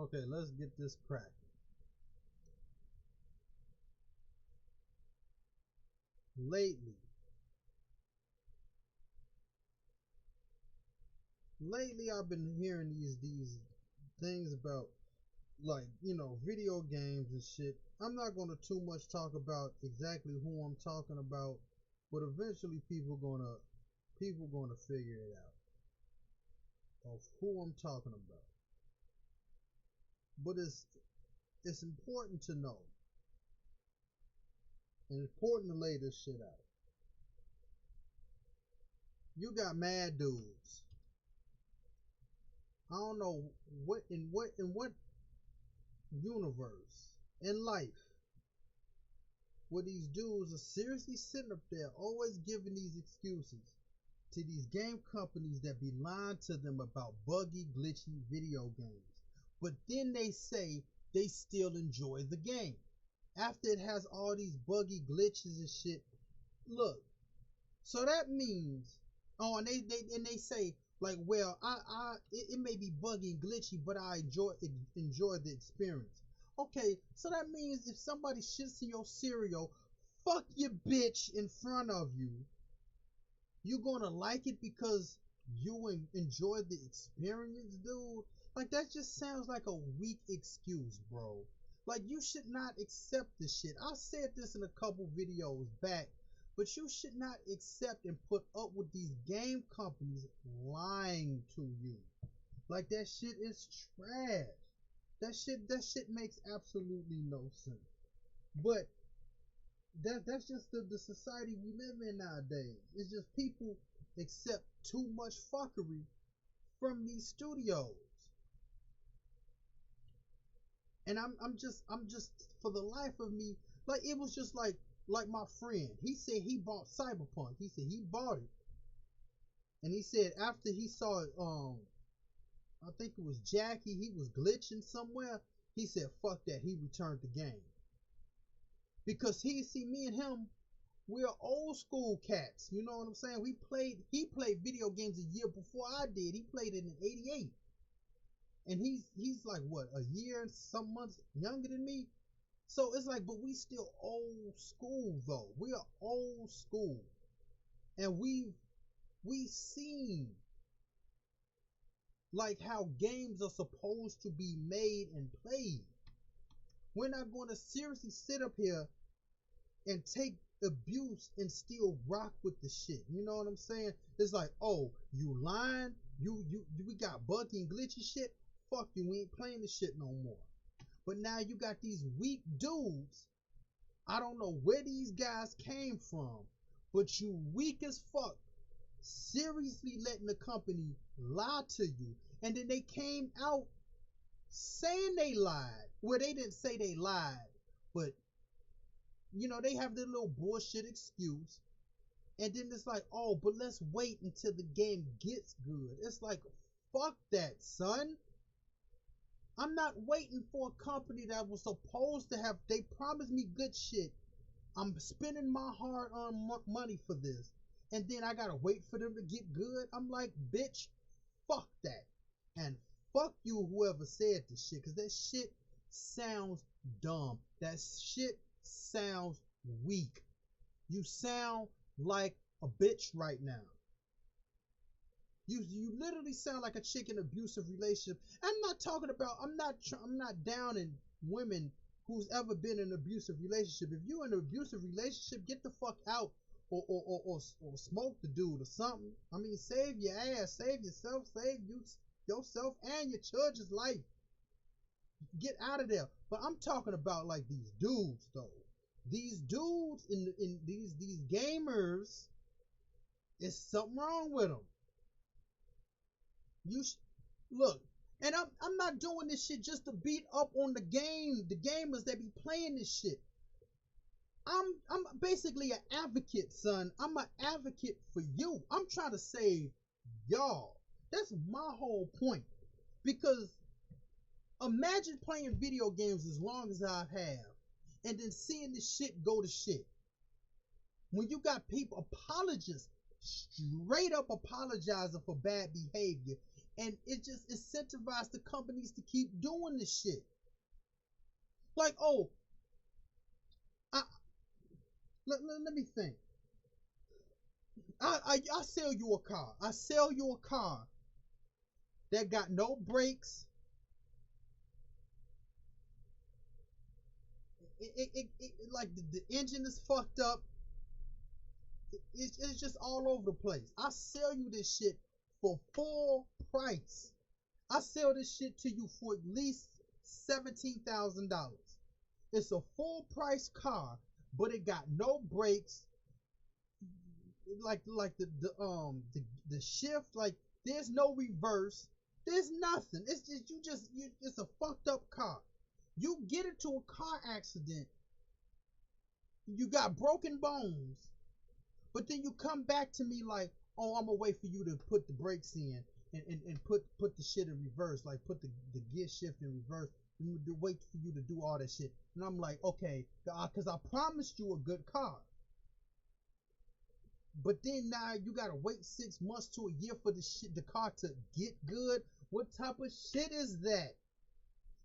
Okay, let's get this cracking. Lately, lately I've been hearing these things about, like, video games and shit. I'm not gonna too much talk about exactly who I'm talking about, but eventually people gonna figure it out of who I'm talking about. But it's important to know and important to lay this shit out. You got mad dudes. I don't know what universe in life where these dudes are seriously sitting up there always giving these excuses to these game companies that be lying to them about buggy, glitchy video games. But then they say they still enjoy the game. After it has all these buggy glitches and shit. Look, so that means, oh, and they say, like, well, it may be buggy and glitchy, but I enjoy the experience. Okay, so that means if somebody shits in your cereal, fuck your bitch in front of you, you gonna like it because you enjoy the experience, dude? Like, that just sounds like a weak excuse, bro. Like, you should not accept this shit. I said this in a couple videos back, but you should not accept and put up with these game companies lying to you. Like, that shit is trash. That shit makes absolutely no sense. But that's just the society we live in nowadays. It's just people accept too much fuckery from these studios. And I'm just for the life of me, like, it was just like my friend. He said he bought Cyberpunk. He said he bought it. And he said after he saw it, I think it was Jackie, he was glitching somewhere. He said fuck that, he returned the game. Because he see me and him, we're old school cats. You know what I'm saying? He played video games a year before I did. He played it in '88. And he's like what, a year and some months younger than me. So it's like, but we still old school though. We are old school. And we seen like how games are supposed to be made and played. We're not going to seriously sit up here and take abuse and still rock with the shit. You know what I'm saying? It's like, oh, you lying? You we got buggy and glitchy shit? Fuck you, we ain't playing this shit no more. But now you got these weak dudes. I don't know where these guys came from, but you weak as fuck. Seriously letting the company lie to you. And then they came out saying they lied. Well, they didn't say they lied, but they have their little bullshit excuse. And then it's like, oh, but let's wait until the game gets good. It's like, fuck that, son. I'm not waiting for a company that was supposed to have, they promised me good shit. I'm spending my hard earned money for this. And then I gotta wait for them to get good. I'm like, bitch, fuck that. And fuck you, whoever said this shit, because that shit sounds dumb. That shit sounds weak. You sound like a bitch right now. You literally sound like a chick in an abusive relationship. I'm not talking about, I'm not downing women who's ever been in an abusive relationship. If you're in an abusive relationship, get the fuck out, or smoke the dude or something. I mean, save your ass, save yourself, save yourself and your children's life. Get out of there. But I'm talking about like these dudes though. These dudes in these gamers, there's something wrong with them. You look, and I'm not doing this shit just to beat up on the gamers that be playing this shit. I'm basically an advocate, son. I'm an advocate for you. I'm trying to save y'all. That's my whole point. Because imagine playing video games as long as I have, and then seeing this shit go to shit. When you got people, apologists, straight up apologizing for bad behavior, and it just incentivized the companies to keep doing this shit. Like, oh, I, let me think. I sell you a car. I sell you a car that got no brakes. Like the engine is fucked up. It's just all over the place. I sell you this shit for full price. I sell this shit to you for at least $17,000. It's a full price car, but it got no brakes. Like the shift, like there's no reverse. There's nothing. It's just it's a fucked up car. You get into a car accident, you got broken bones, but then you come back to me like, oh, I'm gonna wait for you to put the brakes in and put the shit in reverse, like put the gear shift in reverse, and wait for you to do all that shit. And I'm like, okay, because I promised you a good car. But then now you gotta wait 6 months to a year for the car to get good. What type of shit is that?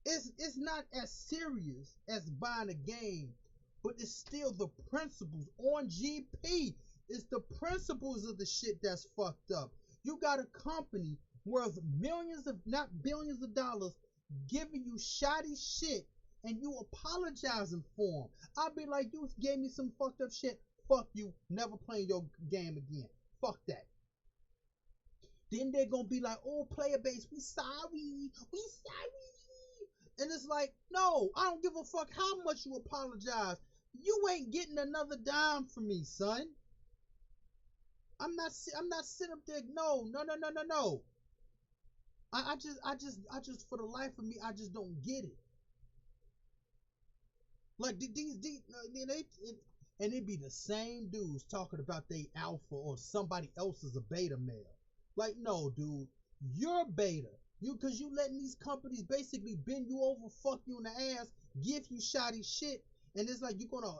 It's not as serious as buying a game, but it's still the principles on GP. It's the principles of the shit that's fucked up. You got a company worth millions of, not billions of dollars, giving you shoddy shit, and you apologizing for them. I'll be like, you gave me some fucked up shit. Fuck you, never playing your game again. Fuck that. Then they're gonna be like, oh, player base, we sorry. And it's like, no, I don't give a fuck how much you apologize. You ain't getting another dime from me, son. I'm not sitting up there. No. I just for the life of me, I just don't get it. Like and it be the same dudes talking about they alpha or somebody else is a beta male. Like, no, dude, you're beta. Cause you letting these companies basically bend you over, fuck you in the ass, give you shoddy shit, and it's like you're gonna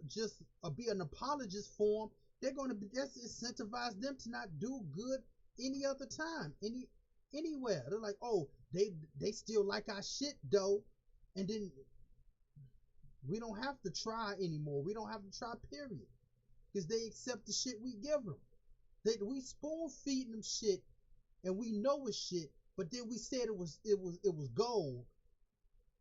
just be an apologist for them. They're gonna that's incentivize them to not do good any other time, anywhere. They're like, oh, they still like our shit though, and then we don't have to try anymore. We don't have to try, period, because they accept the shit we give them. We spoon feeding them shit, and we know it's shit. But then we said it was gold,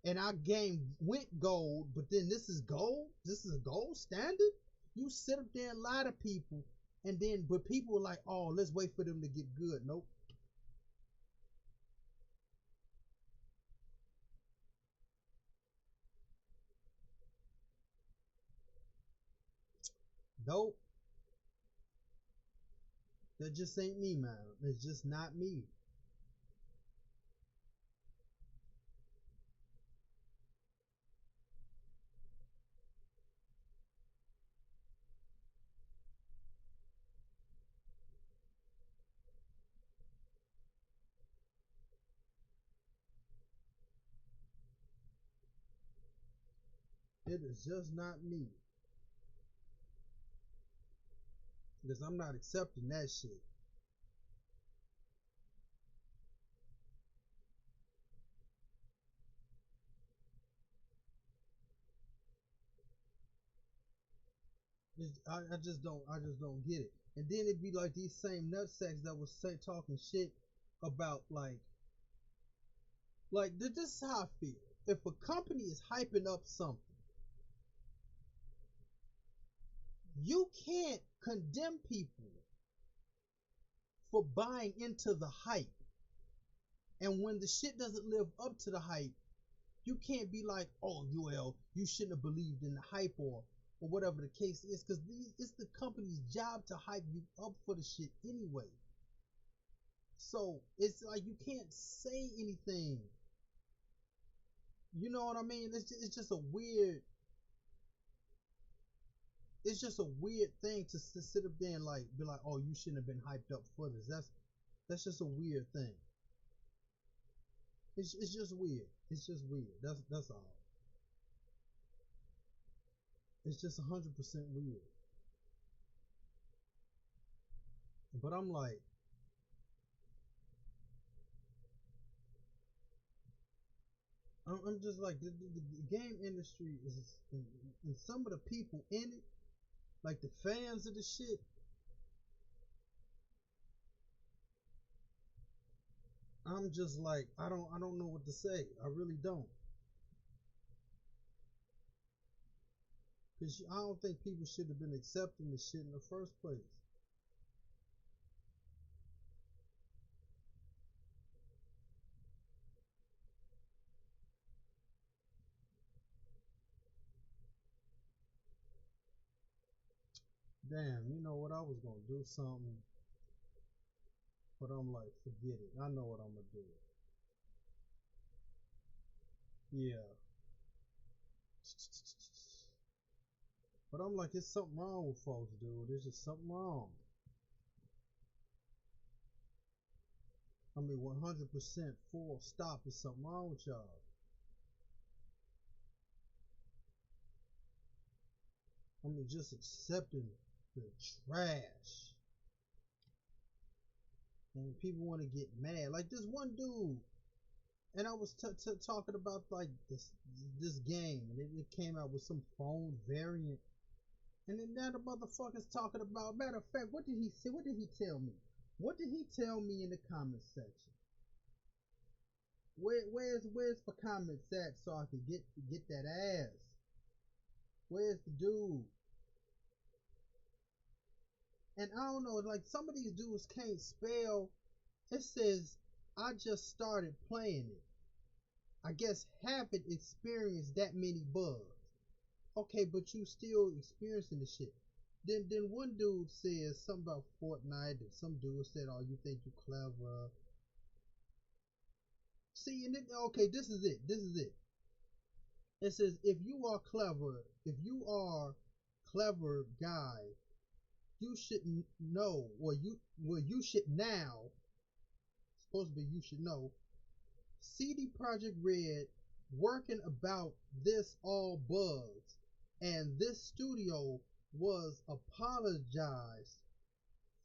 and our game went gold. But then this is gold. This is a gold standard. You sit up there and lie to people, and then but people are like, oh, let's wait for them to get good. Nope. Nope. That just ain't me, man. It's just not me. It is just not me. Because I'm not accepting that shit. I just don't get it. And then it'd be like these same nutsacks that was talking shit about this is how I feel. If a company is hyping up something, you can't condemn people for buying into the hype. And when the shit doesn't live up to the hype, you can't be like, oh, you shouldn't have believed in the hype or whatever the case is, because it's the company's job to hype you up for the shit anyway. So it's like you can't say anything. You know what I mean? It's just a weird. It's just a weird thing to sit up there and like be like, oh, you shouldn't have been hyped up for this. That's just a weird thing. It's just weird. It's just weird. That's all. It's just 100% weird. But I'm like, I'm just like the game industry is, and some of the people in it, like the fans of the shit. I'm just like I don't know what to say. I really don't, cause I don't think people should have been accepting this shit in the first place. Damn, you know what? I was gonna do something, but I'm like, forget it. I know what I'm gonna do. Yeah, but I'm like, it's something wrong with folks, dude. There's just something wrong. I mean, 100% full stop. Is something wrong with y'all? I mean, just accepting the trash. And people want to get mad. Like this one dude, and I was talking about like this game, and it came out with some phone variant, and then now the motherfucker's talking about. Matter of fact, what did he say? What did he tell me? What did he tell me in the comment section? Where's the comments at so I can get that ass? Where's the dude? And I don't know, like some of these dudes can't spell. It says I just started playing it. I guess haven't experienced that many bugs. Okay, but you still experiencing the shit. Then one dude says something about Fortnite, and some dude said, "Oh, you think you clever?" See, and then okay, this is it. This is it. It says if you are clever guy, you should know, you should now. Supposed to be you should know. CD Projekt Red working about this all bugs, and this studio was apologized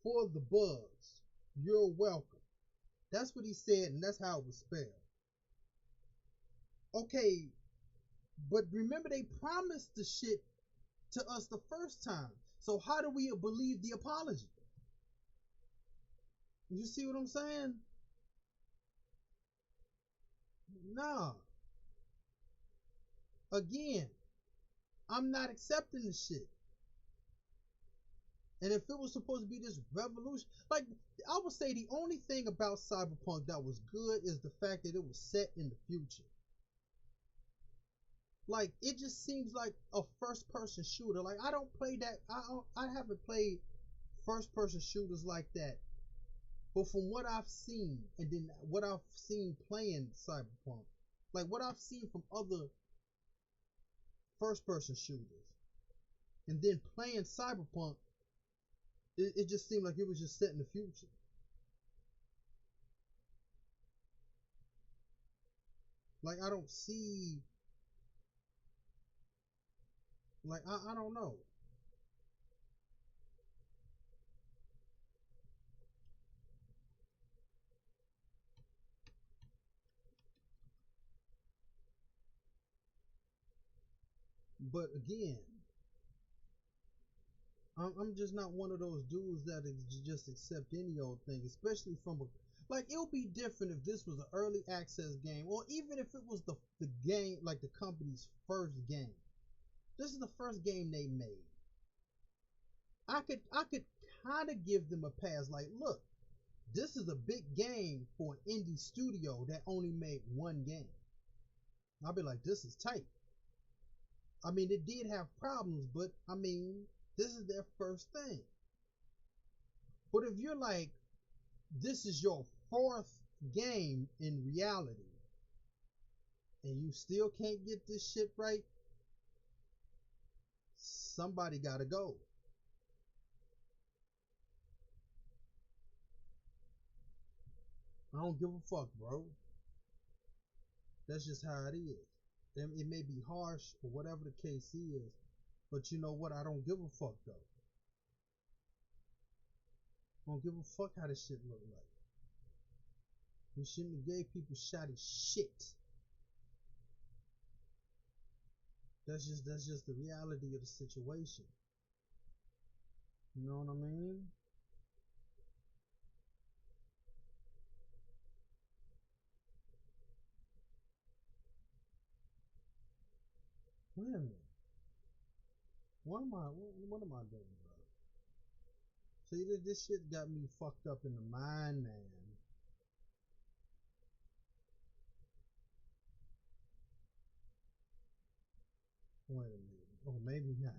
for the bugs. You're welcome. That's what he said, and that's how it was spelled. Okay, but remember they promised the shit to us the first time. So how do we believe the apology? You see what I'm saying? Nah. Again, I'm not accepting the shit. And if it was supposed to be this revolution, like I would say the only thing about Cyberpunk that was good is the fact that it was set in the future. Like it just seems like a first person shooter. Like I don't play that. I haven't played first person shooters like that. But from what I've seen, and then what I've seen playing Cyberpunk, like what I've seen from other first person shooters, and then playing Cyberpunk, it just seemed like it was just set in the future. Like I don't see, like I don't know. But again, I'm just not one of those dudes that just accept any old thing, especially from a, like it would be different if this was an early access game, or even if it was the game, like the company's first game. This is the first game they made. I could kind of give them a pass. Like, look, this is a big game for an indie studio that only made one game. I'll be like, this is tight. I mean, it did have problems, but I mean, this is their first thing. But if you're like, this is your fourth game in reality, and you still can't get this shit right, somebody gotta go. I don't give a fuck, bro. That's just how it is. It may be harsh or whatever the case is, but you know what? I don't give a fuck though. I don't give a fuck how this shit look like. We shouldn't have gave people shoddy shit. That's just the reality of the situation. You know what I mean? Wait a minute. What am I doing, bro? See, this shit got me fucked up in the mind, man. Wait a minute. Oh, maybe not.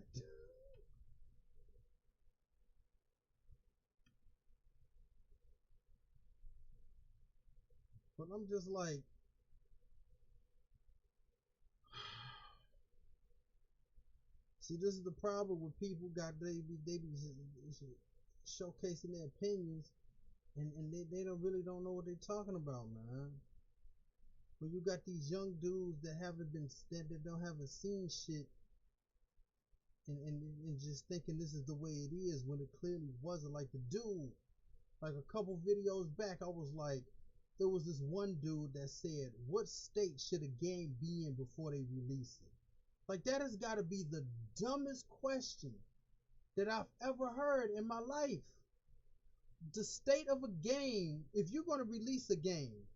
But I'm just like, see, this is the problem with people got they be showcasing their opinions, and they don't really don't know what they're talking about, man. When you got these young dudes that don't haven't seen shit, and just thinking this is the way it is when it clearly wasn't. Like the dude, like a couple videos back, I was like, there was this one dude that said, "What state should a game be in before they release it?" Like that has got to be the dumbest question that I've ever heard in my life. The state of a game, if you're going to release a game,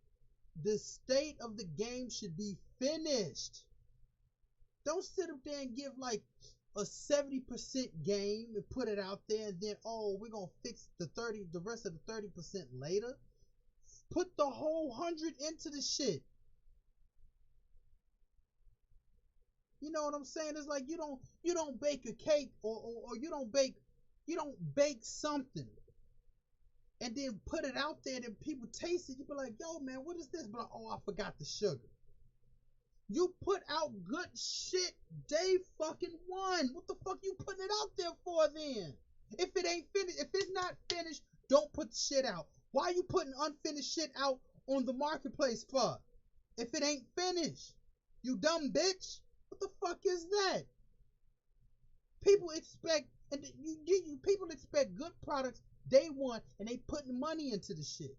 the state of the game should be finished. Don't sit up there and give like a 70% game and put it out there and then, oh, we're going to fix the rest of the 30% later. Put the whole 100 into the shit. You know what I'm saying? It's like you don't bake a cake, or you don't bake something and then put it out there and then people taste it. You be like, yo man, what is this? But like, oh, I forgot the sugar. You put out good shit day fucking one. What the fuck you putting it out there for then? If it ain't finished, if it's not finished, don't put the shit out. Why are you putting unfinished shit out on the marketplace for? If it ain't finished, you dumb bitch. What the fuck is that? People expect, and people expect good products day one, and they putting money into the shit.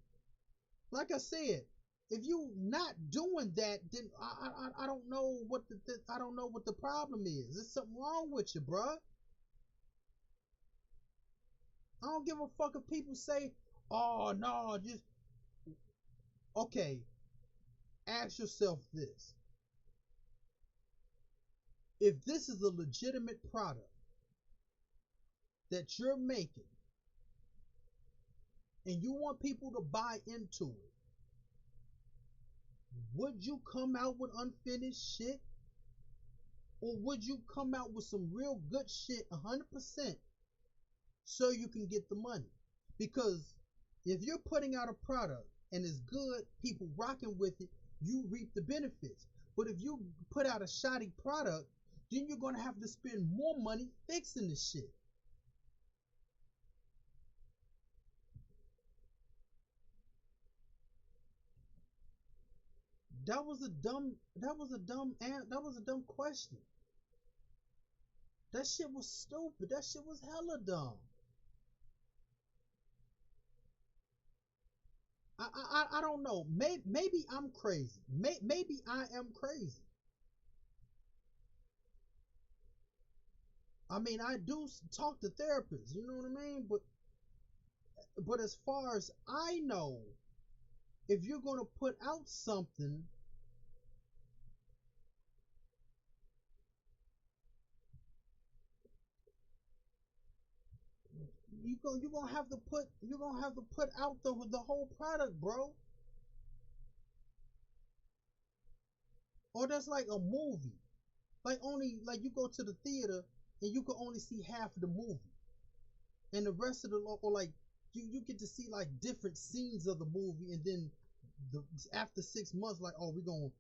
Like I said, if you not doing that, then I don't know what I don't know what the problem is. There's something wrong with you, bruh. I don't give a fuck if people say, "Oh no, just okay." Ask yourself this: if this is a legitimate product that you're making, and you want people to buy into it, would you come out with unfinished shit? Or would you come out with some real good shit 100% so you can get the money? Because if you're putting out a product and it's good, people rocking with it, you reap the benefits. But if you put out a shoddy product, then you're going to have to spend more money fixing the shit. That was a dumb question. That shit was stupid. That shit was hella dumb. I don't know. Maybe I'm crazy. Maybe I am crazy. I mean, I do talk to therapists. You know what I mean? But as far as I know, if you're gonna put out something, you're gonna have to put out the whole product, bro. Or that's like a movie. Like only like you go to the theater and you can only see half of the movie, and the rest of the or like you get to see like different scenes of the movie, and then the after 6 months, like, oh, we're gonna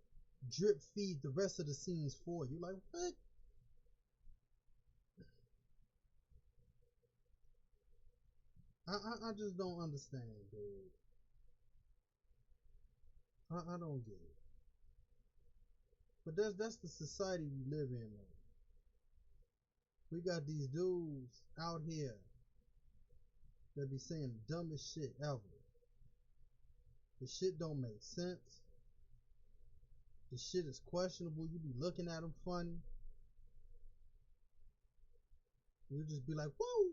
drip feed the rest of the scenes for you. Like what? I just don't understand, dude. I don't get it. But that's the society we live in, though. We got these dudes out here that be saying the dumbest shit ever. The shit don't make sense. The shit is questionable. You be looking at them funny. You just be like, whoa,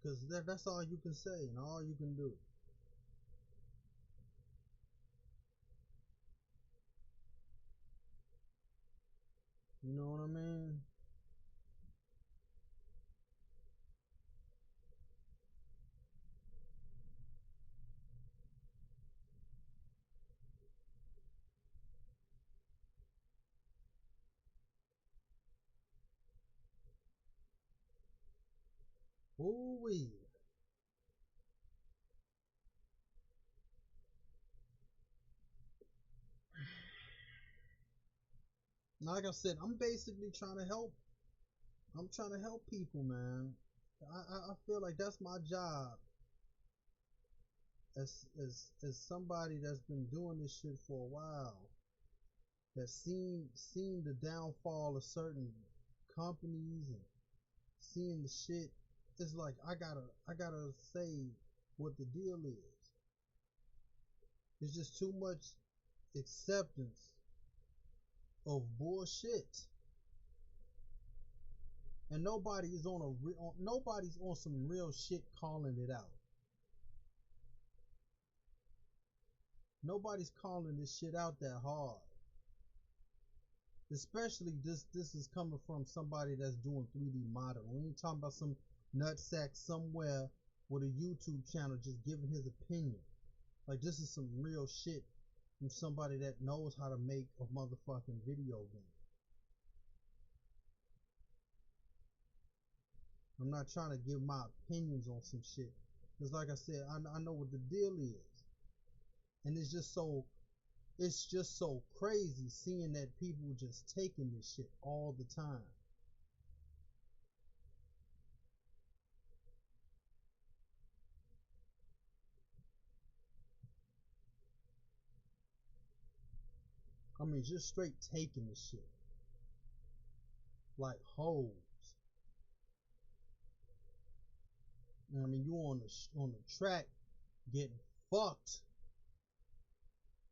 because that's all you can say and all you can do. You know what I mean? Ooh wee. Like I said, I'm basically trying to help. I'm trying to help people, man. I feel like that's my job as somebody that's been doing this shit for a while, that's seen the downfall of certain companies and seeing the shit. It's like I gotta say what the deal is. It's just too much acceptance of bullshit, and nobody's on some real shit calling it out. Nobody's calling this shit out that hard. Especially this is coming from somebody that's doing 3D modeling. We ain't talking about some nutsack somewhere with a YouTube channel just giving his opinion. Like, this is some real shit from somebody that knows how to make a motherfucking video game. I'm not trying to give my opinions on some shit. Because like I said, I know what the deal is. And it's just so crazy seeing that people just taking this shit all the time. I mean, just straight taking this shit like hoes. I mean, you on the track getting fucked,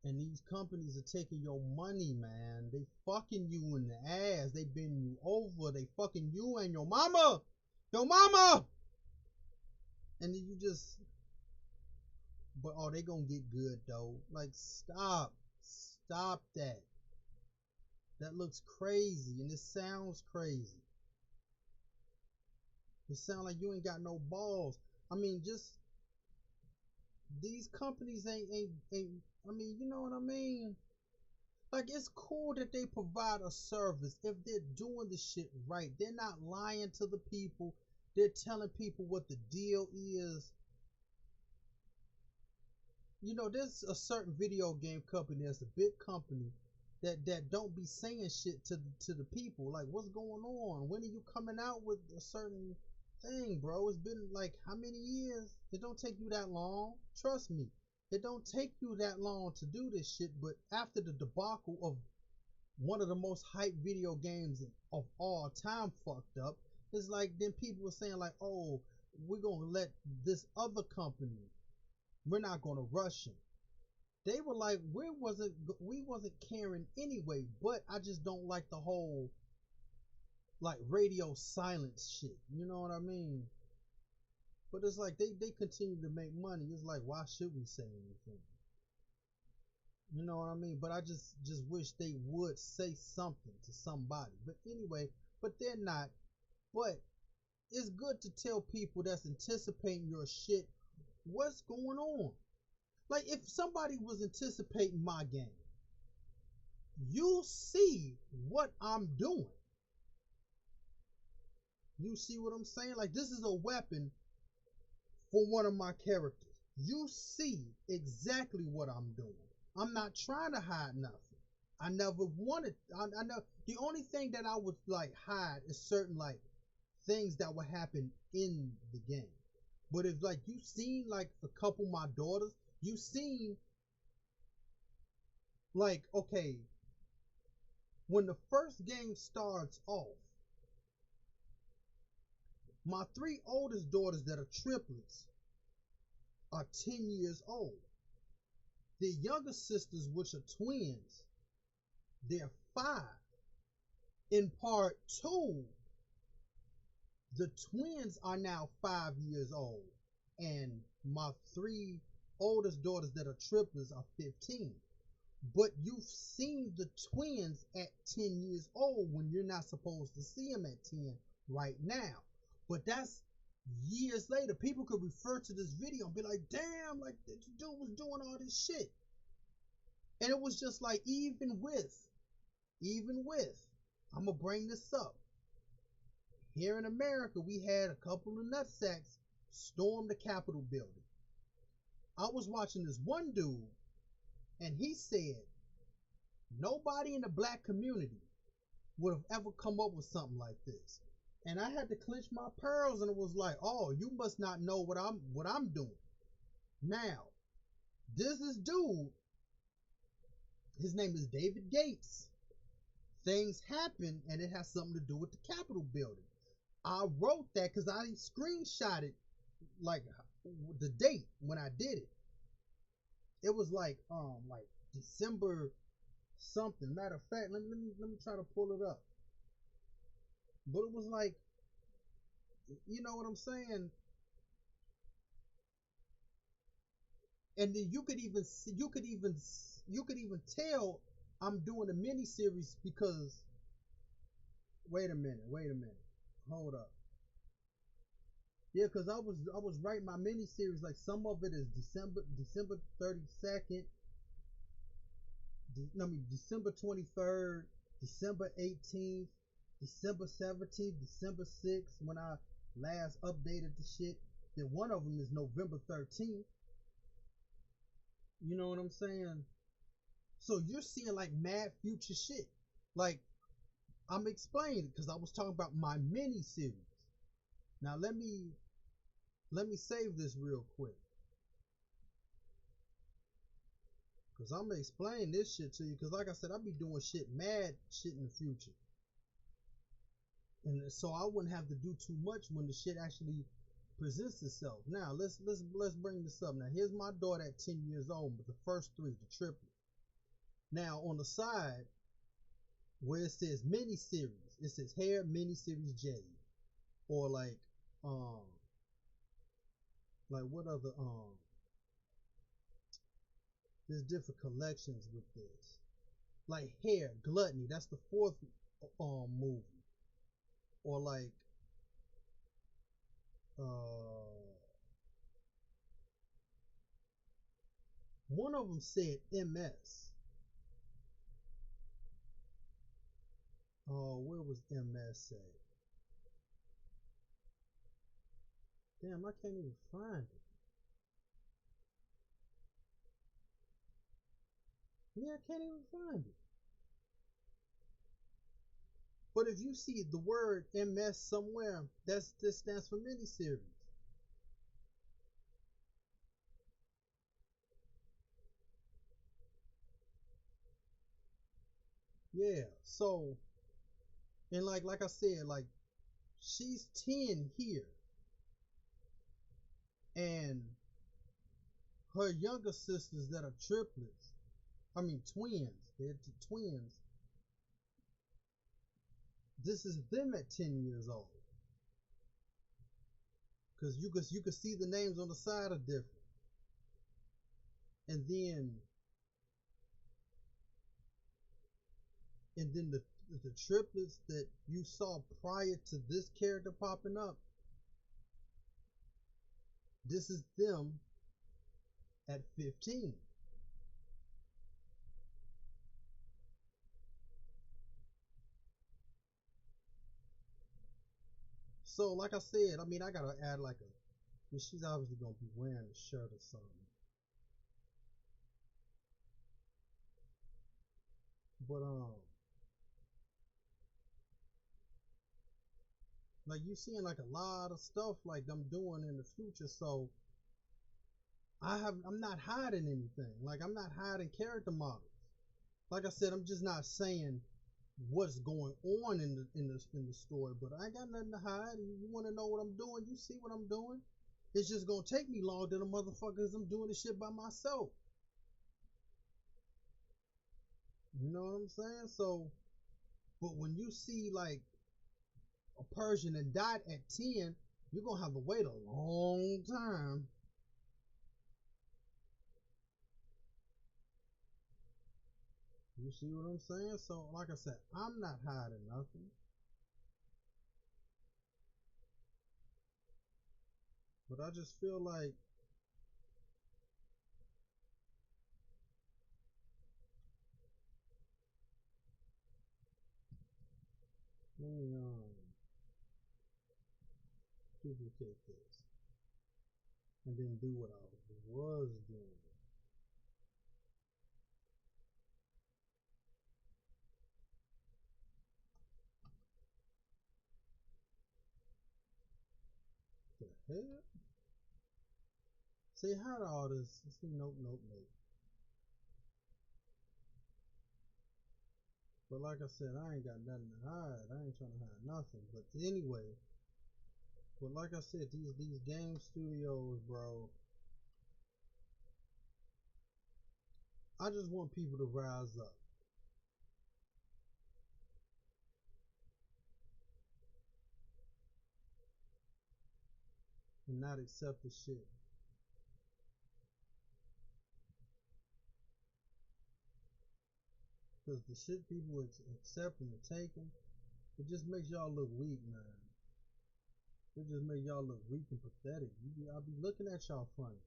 and these companies are taking your money, man. They fucking you in the ass. They bend you over. They fucking you and your mama, and then you just. But oh, they gonna get good though. Like, stop that. That looks crazy, and it sounds crazy. It sounds like you ain't got no balls. I mean, just these companies ain't. I mean, you know what I mean? Like, it's cool that they provide a service if they're doing the shit right. They're not lying to the people. They're telling people what the deal is. You know, there's a certain video game company that's a big company that don't be saying shit to the people. Like, what's going on? When are you coming out with a certain thing, bro? It's been like how many years? It don't take you that long. Trust me. It don't take you that long to do this shit, but after the debacle of one of the most hyped video games of all time fucked up, it's like then people were saying like, oh, we're gonna let this other company, we're not gonna rush him. They were like, we wasn't caring anyway, but I just don't like the whole like radio silence shit. You know what I mean? But it's like they continue to make money. It's like, why should we say anything? You know what I mean? But I just wish they would say something to somebody. But anyway, but they're not. But it's good to tell people that's anticipating your shit what's going on. Like, if somebody was anticipating my game, you see what I'm doing. You see what I'm saying? Like, this is a weapon for one of my characters. You see exactly what I'm doing. I'm not trying to hide nothing. I never wanted. I know the only thing that I would like hide is certain like things that would happen in the game. But if like you seen like a couple of my daughters, you seen like, okay, when the first game starts off, my three oldest daughters that are triplets are 10 years old. The younger sisters, which are twins, they're 5. In part 2, The twins are now 5 years old, and my three oldest daughters that are triplets are 15. But you've seen the twins at 10 years old when you're not supposed to see them at 10 right now. But that's years later. People could refer to this video and be like, damn, like this dude was doing all this shit. And it was just like, even with, I'm going to bring this up. Here in America, we had a couple of nutsacks storm the Capitol building. I was watching this one dude, and he said nobody in the black community would have ever come up with something like this. And I had to clench my pearls, and it was like, oh, you must not know what I'm doing. Now, this dude, his name is David Gates. Things happen, and it has something to do with the Capitol building. I wrote that because I screenshotted like the date when I did it. It was like December something. Matter of fact, let me try to pull it up. But it was like, you know what I'm saying? And then you could even tell I'm doing a mini series because wait a minute. Hold up. Yeah, because I was writing my mini series, like some of it is December 32nd, December 23rd, December 18th, December 17th, December 6th when I last updated the shit. Then one of them is November 13th. You know what I'm saying? So you're seeing like mad future shit. Like, I'm explaining because I was talking about my mini series. Now let me save this real quick, because I'm gonna explain this shit to you, because like I said, I'll be doing mad shit in the future, and so I wouldn't have to do too much when the shit actually presents itself. Now let's bring this up. Now here's my daughter at 10 years old, but the first three, the triplet. Now on the side where it says mini series, it says hair mini series J, or like what other there's different collections with this, like hair gluttony, that's the fourth movie, or like one of them said MS. Oh, where was MS at? Damn, I can't even find it. Yeah, I can't even find it. But if you see the word MS somewhere, this stands for miniseries. Yeah, so, and like I said, like she's 10 here, and her younger sisters that are triplets, I mean twins, they're twins. This is them at 10 years old, because you can see the names on the side are different, and then the triplets that you saw prior to this character popping up, this is them at 15. So like I said, I mean, I gotta add like she's obviously gonna be wearing a shirt or something, but like you seeing like a lot of stuff like I'm doing in the future. So I'm not hiding anything. Like I'm not hiding character models. Like I said, I'm just not saying what's going on in the story, but I ain't got nothing to hide. You want to know what I'm doing, you see what I'm doing. It's just gonna take me longer than a motherfucker, I'm doing this shit by myself. You know what I'm saying? So, but when you see like a Persian and died at 10, you're gonna have to wait a long time. You see what I'm saying? So, like I said, I'm not hiding nothing. But I just feel like let me duplicate this and then do what I was doing. The hell? Say hi to all this. See, nope, nope, nope. But like I said, I ain't got nothing to hide. I ain't trying to hide nothing. But anyway, but like I said, these game studios, bro. I just want people to rise up. And not accept the shit. Because the shit people accept and taking, it just makes y'all look weak, man. It just makes y'all look weak and pathetic. I'll be looking at y'all funny.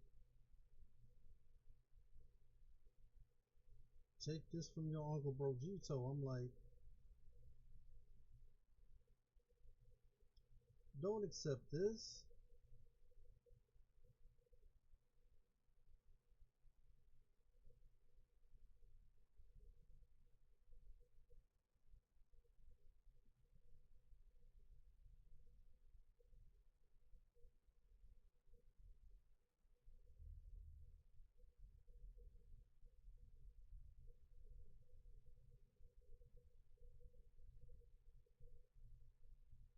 Take this from your Uncle Brogito. I'm like, don't accept this.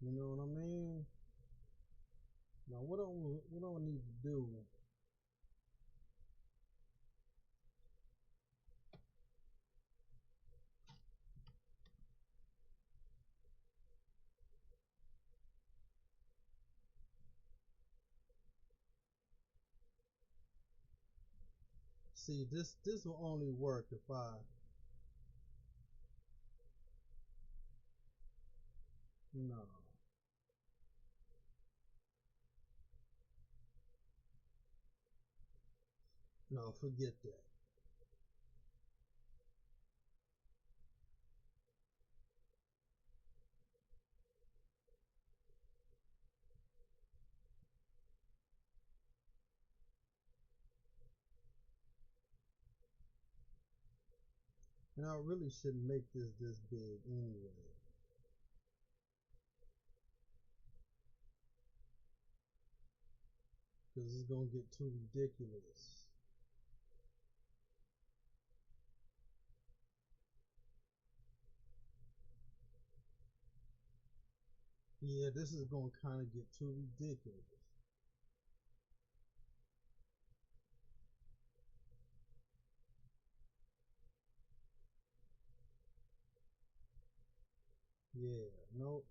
You know what I mean? Now what I need to do? See, this will only work if I no. No, forget that. And I really shouldn't make this big anyway. Because it's gonna get too ridiculous. Yeah, this is gonna kind of get too ridiculous. Yeah, nope.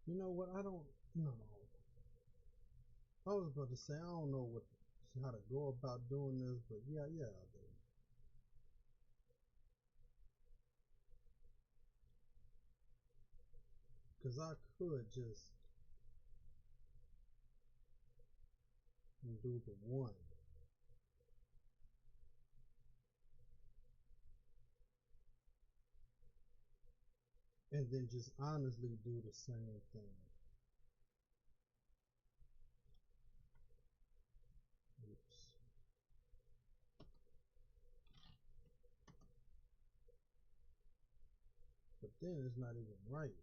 You know what? I don't. No. I was about to say I don't know how to go about doing this, but yeah, I do. Cause I could just do the one, and then just honestly do the same thing. Oops. But then it's not even right.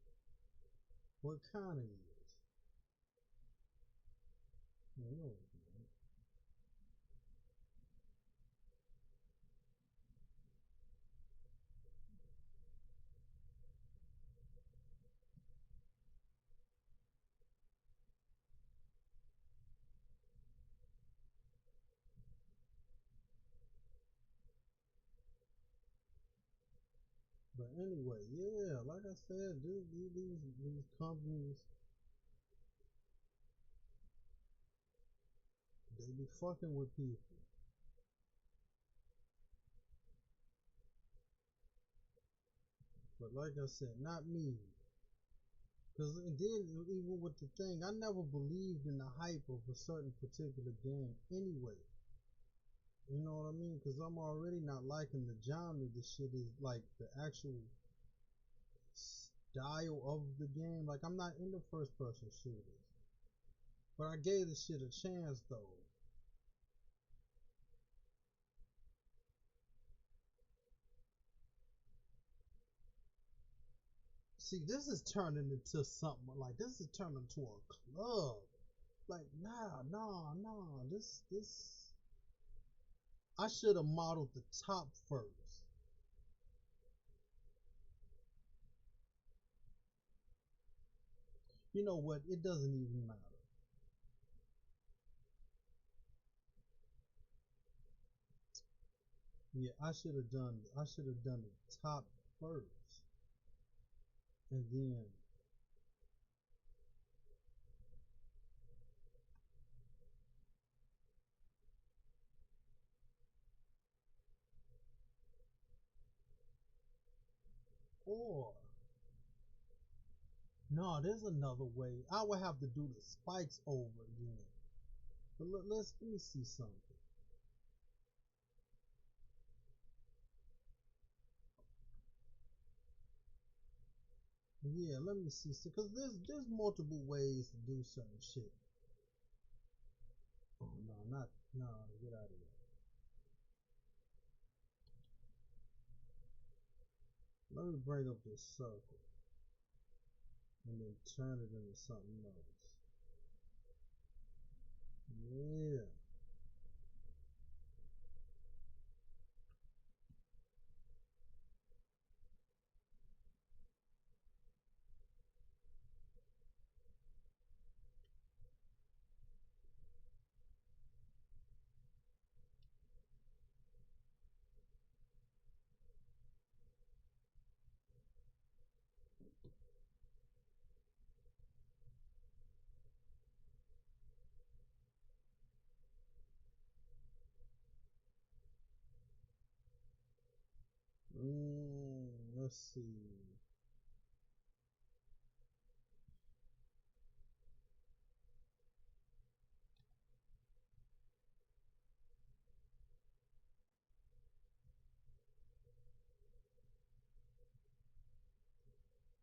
What kind of is? No, But anyway, yeah, like I said, these companies, they be fucking with people. But like I said, not me. Cause then even with the thing, I never believed in the hype of a certain particular game anyway. You know what I mean? Cause I'm already not liking the genre. The shit is like the actual style of the game. Like I'm not into first person shooters. But I gave the shit a chance though. See, this is turning into something like this is turning into a club. Like, nah. This I should have modeled the top first. You know what? It doesn't even matter. Yeah, I should have done the top first. And then or no, there's another way. I would have to do the spikes over again. But let me see something. Yeah, let me see. Because there's multiple ways to do certain shit. Oh no, not no, get out of here. Let me bring up this circle and then turn it into something else. Yeah. Let's see.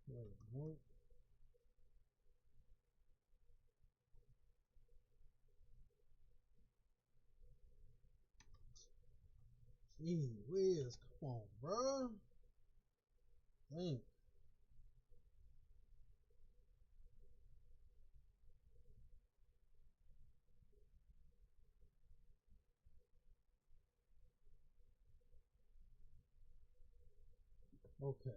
Wait, nope. Gee whiz, come on, bro. Dang. Okay.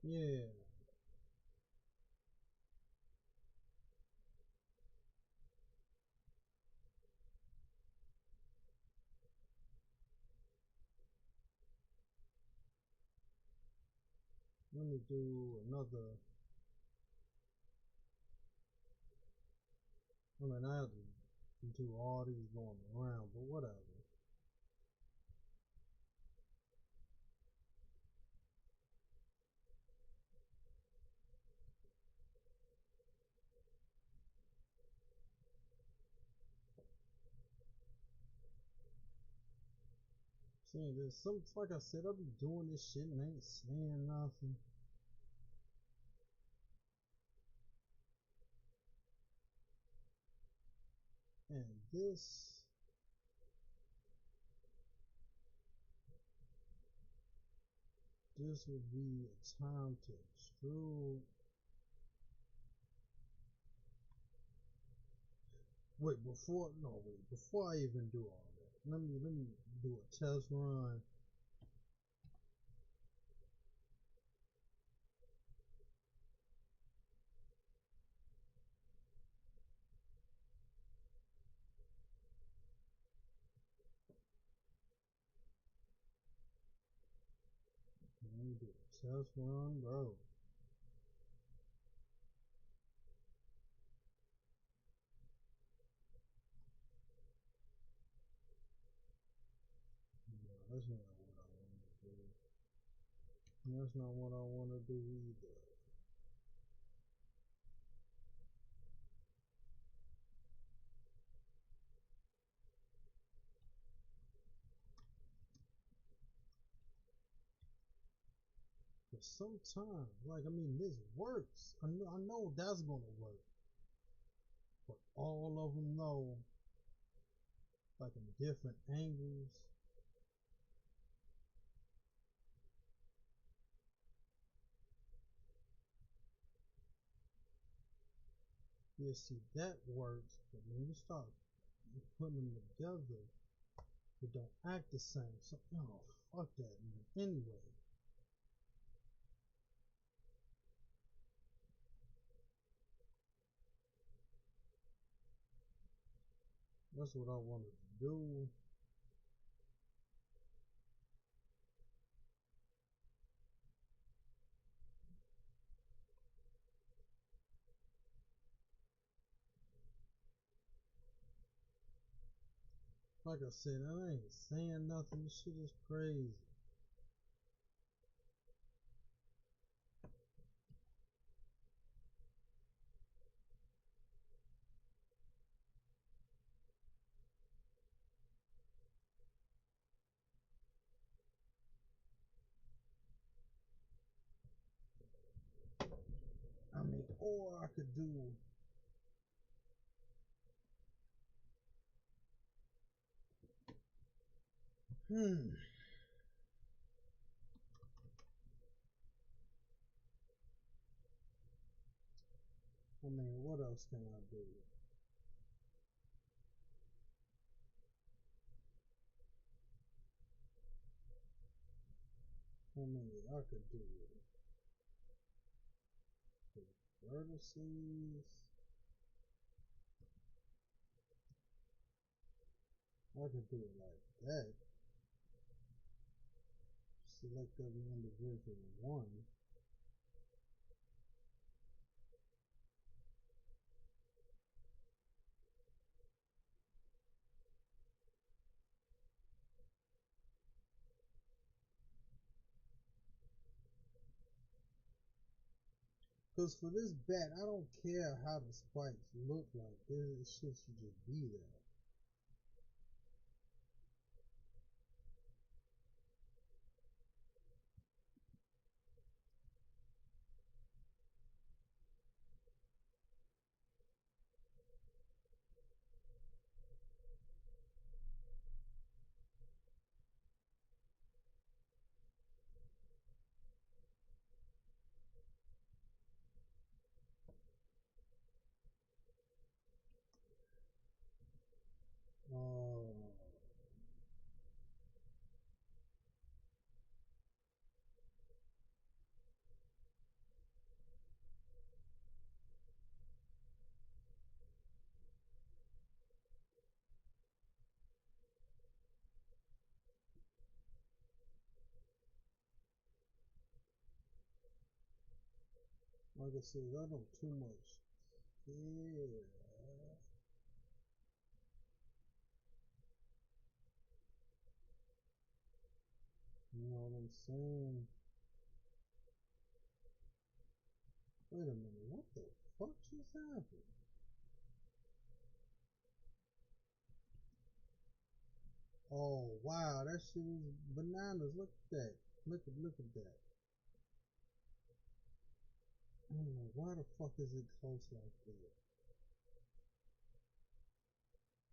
Yeah. Let me do another. I mean, I have to do all these going around, but whatever. See, there's some, like I said, I'll be doing this shit and ain't saying nothing. And this would be a time to extrude. Wait, before I even do all that, let me do a test run. Let me do a test run, bro. No, that's not what I want to do. That's not what I want to do either. But sometimes, like, I mean, this works. I know that's gonna work. But all of them though, like in different angles. You see that works, but when you start putting them together, it don't act the same. So, oh, fuck that, man. Anyway, that's what I wanted to do. Like I said, I ain't saying nothing. This shit is crazy. I mean, or I could do. Hmm. I mean, what else can I do? I mean, I could do the vertices. I could do it like that. Select every individual one. Because for this bat, I don't care how the spikes look like. This shit should just be there. Uh, like I said, I don't too much care. You know what I'm saying? Wait a minute, what the fuck just happened? Oh wow, that shit is bananas. Look at that. Look at that. I don't know why the fuck is it close like that?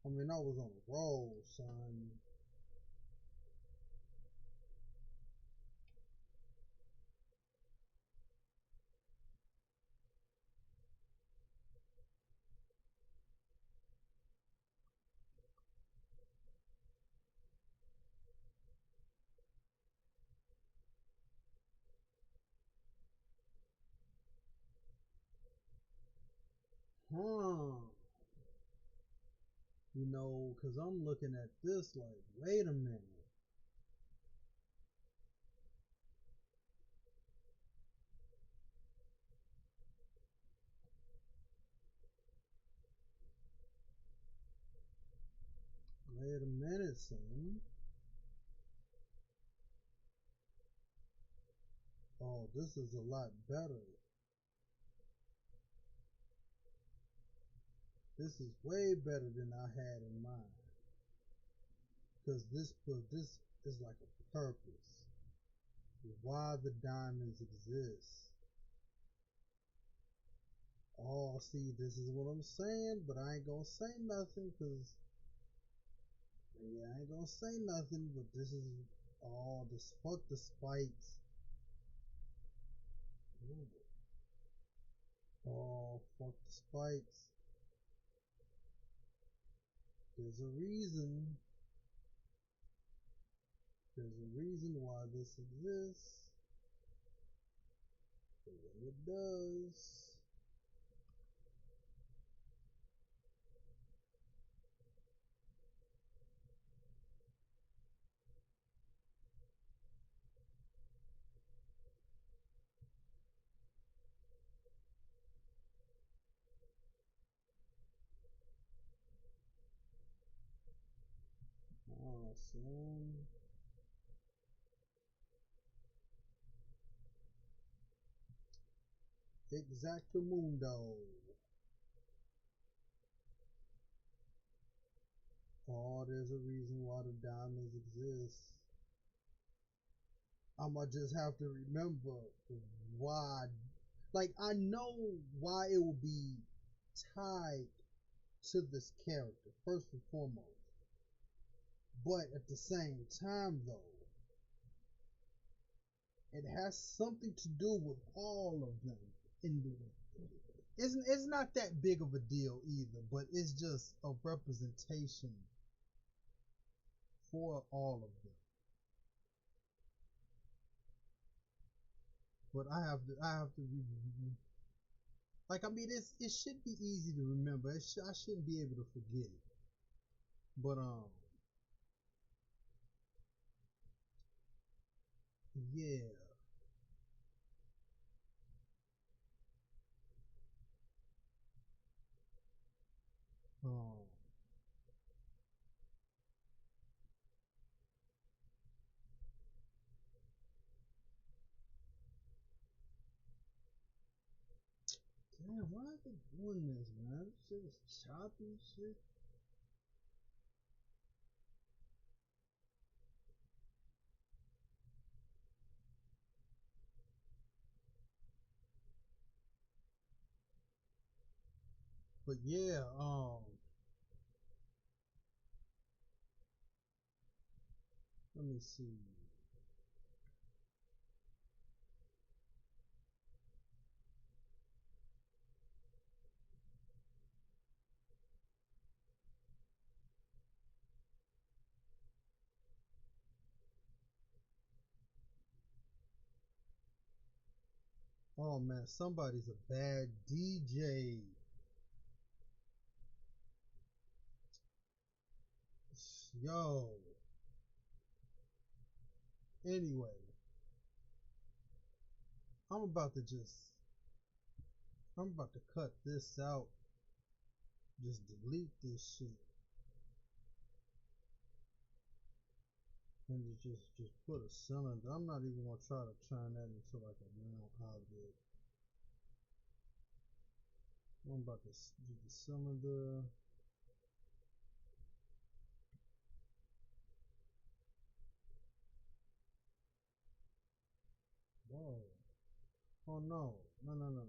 I mean, I was on a roll, son. You know, because I'm looking at this like, wait a minute. Wait a minute, son. Oh, this is a lot better. This is way better than I had in mind. Because this is like a purpose. Why the diamonds exist. Oh, see, this is what I'm saying, but I ain't gonna say nothing, because, yeah, I ain't gonna say nothing, but this is all this, fuck the spikes. Oh, fuck the spikes. There's a reason. There's a reason why this exists. The way it does. Awesome. Exactamundo. Oh, there's a reason why the diamonds exist. I'ma just have to remember why. Like, I know why it will be tied to this character, first and foremost. But at the same time, though, it has something to do with all of them in the it's not that big of a deal either, but it's just a representation for all of them. But I have to like, I mean, it should be easy to remember. I shouldn't be able to forget it. But yeah. Um, Damn, why are they doing this, man? This shit is choppy shit. But yeah, let me see. Oh man, somebody's a bad DJ. Yo. Anyway, I'm about to just I'm about to cut this out. Just delete this shit. And just put a cylinder. I'm not even gonna try to turn that into like a round object. I'm about to do the cylinder. Whoa. Oh no. No, no, no, no, no.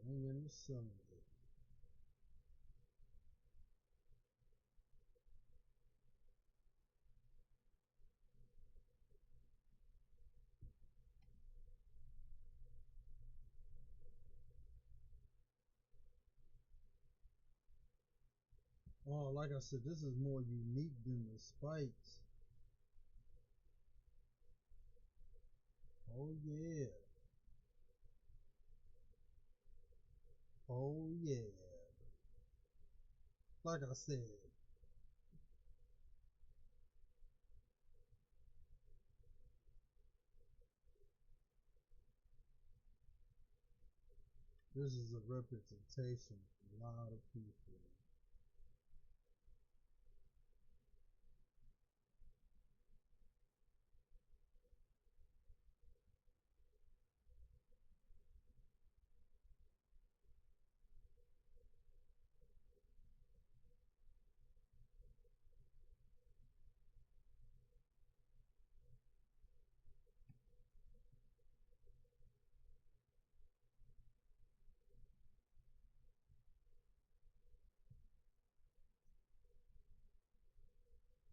Bring in the cylinder. Oh, like I said, this is more unique than the spikes. Oh yeah. Oh yeah. Like I said. This is a representation of a lot of people.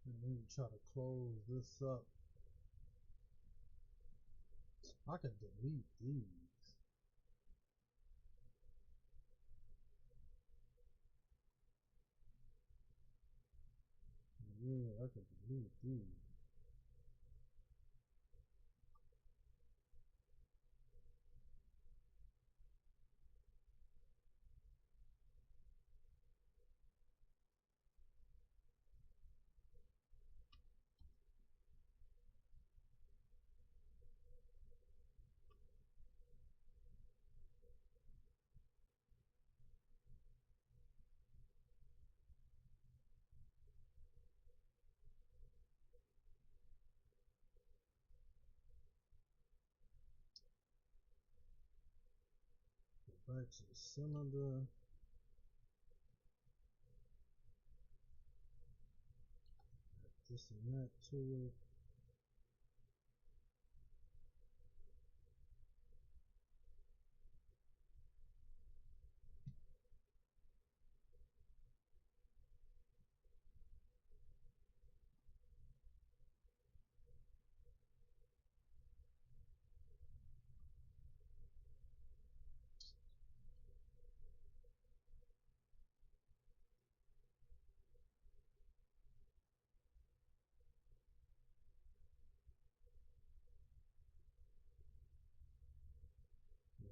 And let me try to close this up. I can delete these. Yeah, I can delete these. Go back to the cylinder. Add this and that to it.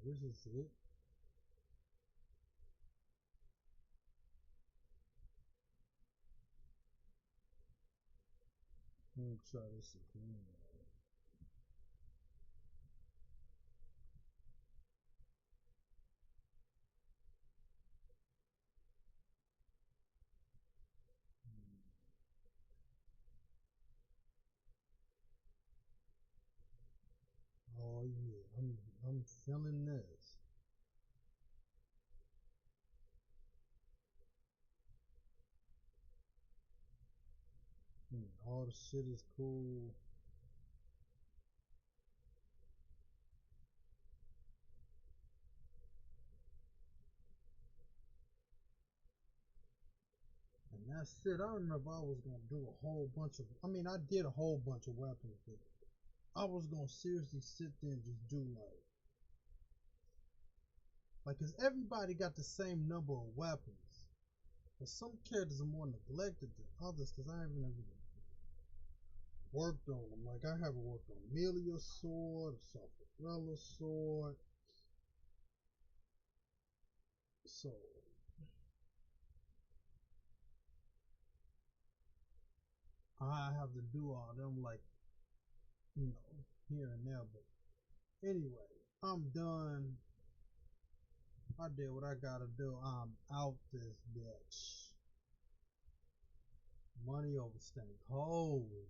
This is it. Let me try this again. Oh yeah, I'm feeling this. All the shit is cool. And that's it. I don't know if I was gonna do a whole bunch of. I mean, I did a whole bunch of weapons, but I was gonna seriously sit there and just do cause everybody got the same number of weapons, but some characters are more neglected than others. Cause I haven't ever worked on them. Like I haven't worked on Melia's sword, Sophirella's sword. So I have to do all them here and there. But anyway, I'm done. I did what I gotta do. I'm out this bitch. Money over stink. Holy